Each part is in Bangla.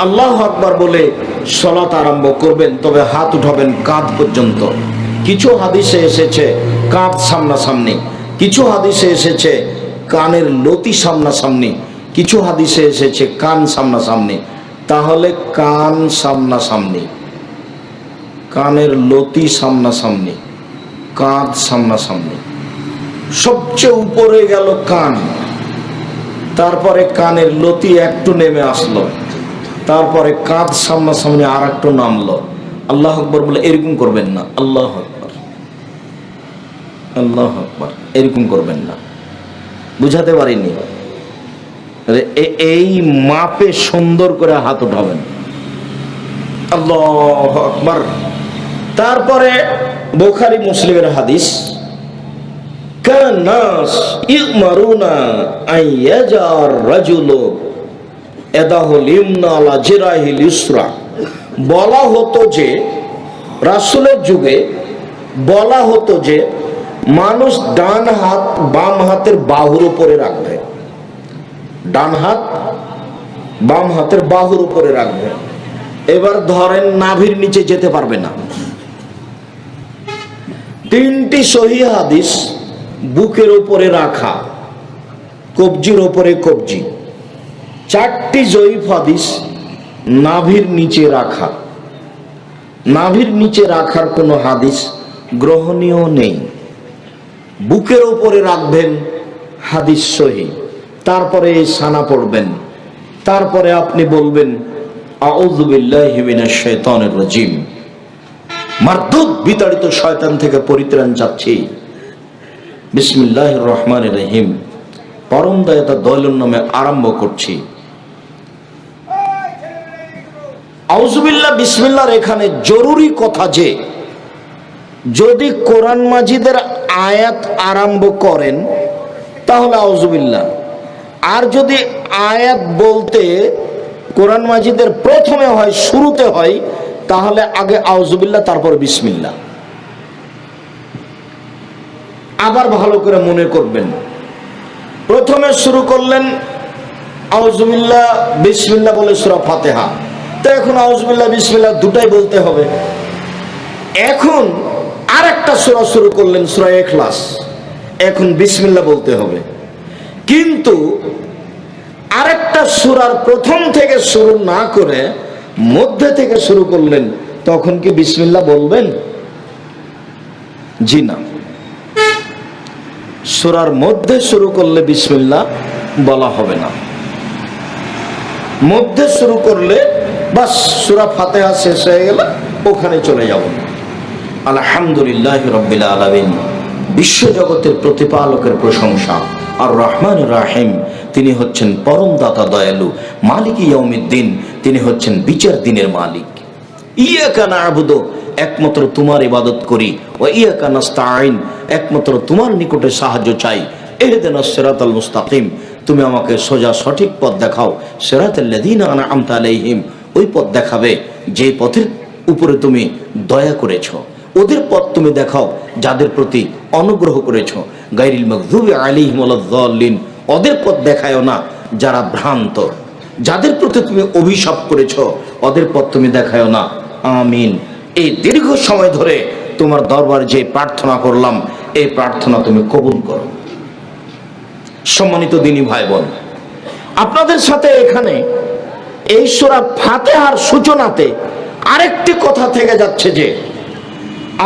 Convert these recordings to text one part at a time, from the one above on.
আল্লাহু আকবার বলে সালাত আরম্ভ করবেন, তবে হাত উঠাবেন কাঁধ পর্যন্ত। কিছু হাদিসে এসেছে কাঁধ সামনাসামনি, কিছু হাদিসে এসেছে কানের লতি সামনাসামনি, কিছু হাদিসে এসেছে কান সামনাসামনি। তাহলে কান সামনাসামনি, কানের লতি সামনাসামনি, কাঁধ সামনাসামনি। সবচেয়ে উপরে গেল কান, তারপরে কানের লতি একটু নেমে আসলো, তারপরে কাঁধ সামনাসামনি আর একটু নামলো। আল্লাহ আকবার বলে এরকম করবেন না, আল্লাহ আকবার, আল্লাহ আকবার, এরকম করবেন না। বুঝাতে পারিনি? এই মাপে সুন্দর করে হাত উঠাবেন, আল্লাহু আকবার। তারপরে বুখারী মুসলিমের হাদিস, কান নাস ইউমারুনা আইয়াজার রাজুলু ইয়াদাহুল ইমনা আলা জিরাহিল ইসরা। বলা হতো যে রাসূলের যুগে বলা হতো যে মানুষ ডান হাত বাম হাতের বাহুর উপরে রাখবে, ডান হাত বাম হাতের বাহুর উপরে রাখবে। এবার ধরেন নাভির নিচে যেতে পারবে না। তিনটি সহিহ হাদিস বুকের উপরে রাখা, কবজির উপরে কবজি। চারটি জয়ীফ হাদিস নাভির নিচে রাখা। নাভির নিচে রাখার কোনো হাদিস গ্রহণীয় নেই। বুকের উপরে রাখবেন, হাদিস সহিহ। তারপরে সানা পড়বেন, তারপরে আপনি বলবেন আউযু বিল্লাহি মিনাশ শাইতানির রাজিম, মারদুদ বিতাড়িত শয়তান থেকে পরিত্রাণ চাচ্ছি, বিসমিল্লাহির রহমানির রহিম, পরম দয়াতা দয়ালুর নামে আরম্ভ করছি। আউযু বিল্লাহ বিসমিল্লাহর এখানে জরুরি কথা যে যদি কোরআন মাজিদের আয়াত আরম্ভ করেন তাহলে আউযু বিল্লাহ, আর যদি আয়াত বলতে কোরআন মাজিদের প্রথমে হয়, শুরুতে হয়, তাহলে আগে আউযু বিল্লাহ তারপর বিসমিল্লাহ। আবার ভালো করে মনে করবেন, প্রথমে শুরু করলেন আউযু বিল্লাহ বিসমিল্লাহ বলে সূরা ফাতিহা, তো এখন আউযু বিল্লাহ বিসমিল্লাহ দুটাই বলতে হবে। এখন আরেকটা সূরা শুরু করলেন সূরা ইখলাস, এখন বিসমিল্লাহ বলতে হবে। কিন্তু আরেকটা সূরার প্রথম থেকে শুরু না করে মধ্যে থেকে শুরু করলেন, তখন কি বিসমিল্লাহ বলবেন? জি না। সূরার মধ্যে শুরু করলে বিসমিল্লাহ বলা হবে না। মধ্যে শুরু করলে বাস সূরা ফাতিহা শেষ হয়ে গেল, ওখানে চলে যাব। আলহামদুলিল্লাহি রাব্বিল আলামিন, বিশ্বজগতের প্রতিপালকের প্রশংসা। আর রহমান রাহিম, তিনি হচ্ছেন পরম দাতা দয়ালু। মালিক ইয়াউমিদ্দিন, তিনি হচ্ছেন বিচার দিনের মালিক। ইয়াকা না'বুদু, একমাত্র তোমার ইবাদত করি। ওয়া ইয়াকা নাস্তাঈন, একমাত্র তোমার নিকটে সাহায্য চাই। ইহদিনাস সিরাতাল মুস্তাকিম, তুমি আমাকে সোজা সঠিক পথ দেখাও। সিরাতাল্লাযীনা আন'আমতা আলাইহিম, ওই পথ দেখাবে যে পথের উপরে তুমি দয়া করেছো। ওদের পথ তুমি দেখাও যাদের প্রতি অনুগ্রহ করেছো। গায়রিল মাগযুবি আলাইহিম ওয়ালাদ-দাল্লিন, ওদের পথ দেখায়ও না যারা ভ্রান্ত। যাদের প্রতি তুমি অভিশাপ করেছো ওদের পথ তুমি দেখায়ও না। আমিন। এই দীর্ঘ সময় ধরে তোমার দরবারে যে প্রার্থনা করলাম, এই প্রার্থনা তুমি কবুল করো। সম্মানিত দিনী ভাই বোন, আপনাদের সাথে এখানে এই সূরা ফাতিহার সূচনাতে আরেকটি কথা থেকে যাচ্ছে যে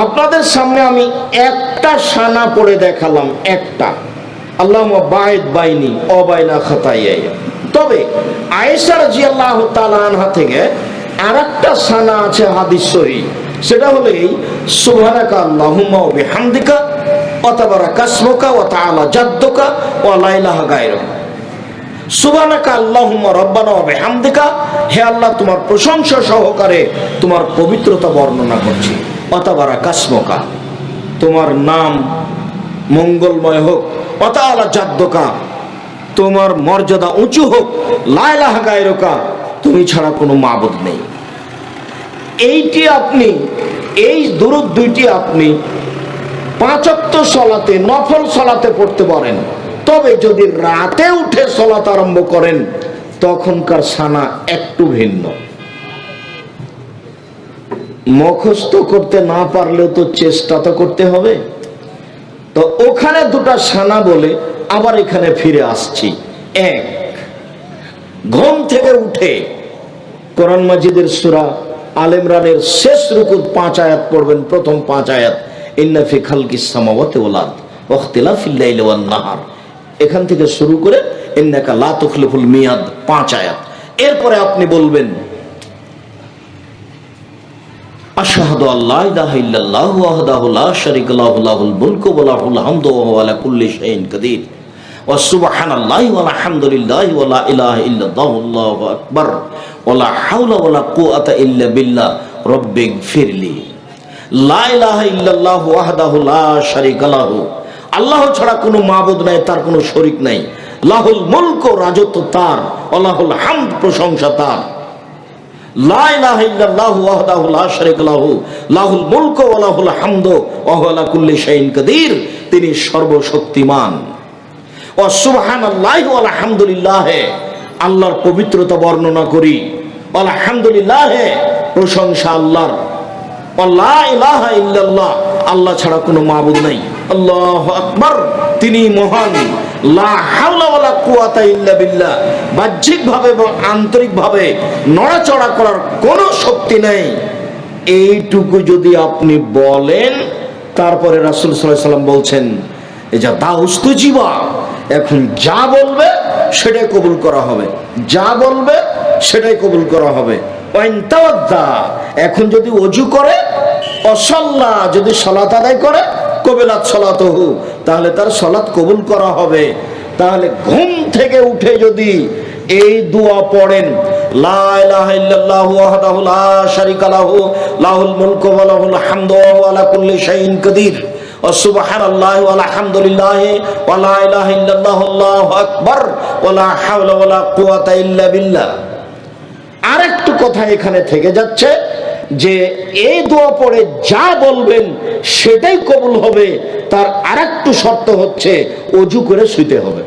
আপনাদের সামনে আমি একটা সানা পড়ে দেখালাম, একটা, আল্লাহুম্মা বাঈদ বাইনি ওয়া বাইনা খাতায়ায়া। তবে আয়েশা রাদিয়াল্লাহু তাআলা আনহা থেকে আরেকটা সানা আছে হাদিস সহিহ, সেটা হলো এই সুবহানাকা আল্লাহুম্মা ওয়া বিহামদিকা ওয়া তাবারাকা ইসমুকা ওয়া তাআলা জাদ্দুকা ওয়া লা ইলাহা গায়রুকা। সুবহানাকা আল্লাহুম্মা রাব্বানা ওয়া বিহামদিকা, হে আল্লাহ তোমার প্রশংসা সহকারে তোমার পবিত্রতা বর্ণনা করছি। ওয়া তাবারাকা ইসমুকা, তোমার নাম মঙ্গলময় হোক। ওয়া তাআলা জাদ্দুকা, তোমার মর্যাদা উঁচু হোক। লা ইলাহা গায়রুকা, তুমি ছাড়া কোনো মাবুদ নেই। এইটি আপনি, এই দুরূদ দুইটি আপনি 5 ওয়াক্ত সালাতে, নফল সালাতে পড়তে পারেন। তবে যদি রাতে উঠে সালাত আরম্ভ করেন তখনকার সানা একটু ভিন্ন। মুখস্থ করতে না পারলেও তো চেষ্টা তো করতে হবে। তো ওখানে দুটা সানা বলে আবার এখানে ফিরে আসছি। এক, ঘুম থেকে উঠে কোরআন মাজিদের সূরা আল ইমরানের শেষ রুকুর 5 আয়াত পড়বেন। প্রথম 5 আয়াত, ইন্না ফি খালকিস সামাওয়াতি ওয়াল আরদ ওয়া ইখতিলাফিল লাইলি ওয়ান নাহার, এখান থেকে শুরু করে ইন্নাকা লা তুখলিফুল মিয়াদ 5 আয়াত। এরপরে আপনি বলবেন আশহাদু আল্লা ইলাহা ইল্লাল্লাহু ওয়াহদাহু লা শারীকা লাহু লাহুল মুলকু ওয়া লাহুল হামদু ওয়া হুয়া আলা কুল্লি শাইইন কাদির ওয়া সুবহানাল্লাহি ওয়া আলহামদুলিল্লাহি ওয়া লা ইলাহা ইল্লাল্লাহু আল্লাহু আকবার ওয়া লা হাওলা ওয়া লা কুওয়াতা ইল্লা বিল্লাহ রব্বিগফিরলি। লা ইলাহা ইল্লাল্লাহু ওয়াহদাহু লা শারীকা লাহু, আল্লাহ ছাড়া কোনো মাবুদ নাই, তার কোনো শরীক নাই। লাহুল মুলকু, রাজত্ব তার, ওয়া লাহুল হামদ, প্রশংসা তার। লা ইলাহা ইল্লাল্লাহু ওয়াহদাহু লা শারীকা লাহু লাহুল মুলকু ওয়া লাহুল হামদু ওয়া হুয়া আলা কুল্লি শাইইন কাদির, তিনি সর্বশক্তিমান। ওয়া সুবহানাল্লাহি ওয়া আলহামদুলিল্লাহ, আল্লাহর পবিত্রতা বর্ণনা করি। আলহামদুলিল্লাহ, প্রশংসা আল্লাহর। ওয়া লা ইলাহা ইল্লাল্লাহ, আল্লাহ ছাড়া কোনো মাবুদ নাই। আল্লাহু আকবার, তিনি মহান। লা হাওলা ওয়ালা কুওয়াতা ইল্লা বিল্লাহ, বাহ্যিকভাবে এবং আন্তরিকভাবে নড়াচড়া করার কোনো শক্তি নেই। এইটুকু যদি আপনি বলেন, তারপরে রাসূল সাল্লাল্লাহু আলাইহি ওয়াসাল্লাম বলছেন এজা দাউস্তুজিবা, এখন যা বলবে সেটাই কবুল করা হবে, যা বলবে সেটাই কবুল করা হবে। ওয়াইন তাওয়াদ্দা, এখন যদি ওযু করে, অসাল্লা, যদি সালাত আদায় করে, কবিলাত সালাতুহু, তাহলে তার সালাত কবুল করা হবে। তাহলে ঘুম থেকে উঠে যদি এই দোয়া পড়েন, লা ইলাহা ইল্লাল্লাহু ওয়াহদাহু লা শারীকা লাহু লাহুল মুলকু ওয়া লাহুল হামদু ওয়া হুয়া আলা কুল্লি শাইইন কাদির ওয়া সুবহানাল্লাহি ওয়া আলহামদুলিল্লাহি ওয়া লা ইলাহা ইল্লাল্লাহু আল্লাহু আকবার ওয়া লা হাওলা ওয়া লা কুওয়াতা ইল্লা বিল্লাহ। আরেকটু কথা এখানে থেকে যাচ্ছে যে এই দোয়া পড়ে যা বলবেন সেটাই কবুল হবে। তার আরেকটু শর্ত হচ্ছে ওযু করে শুইতে হবে।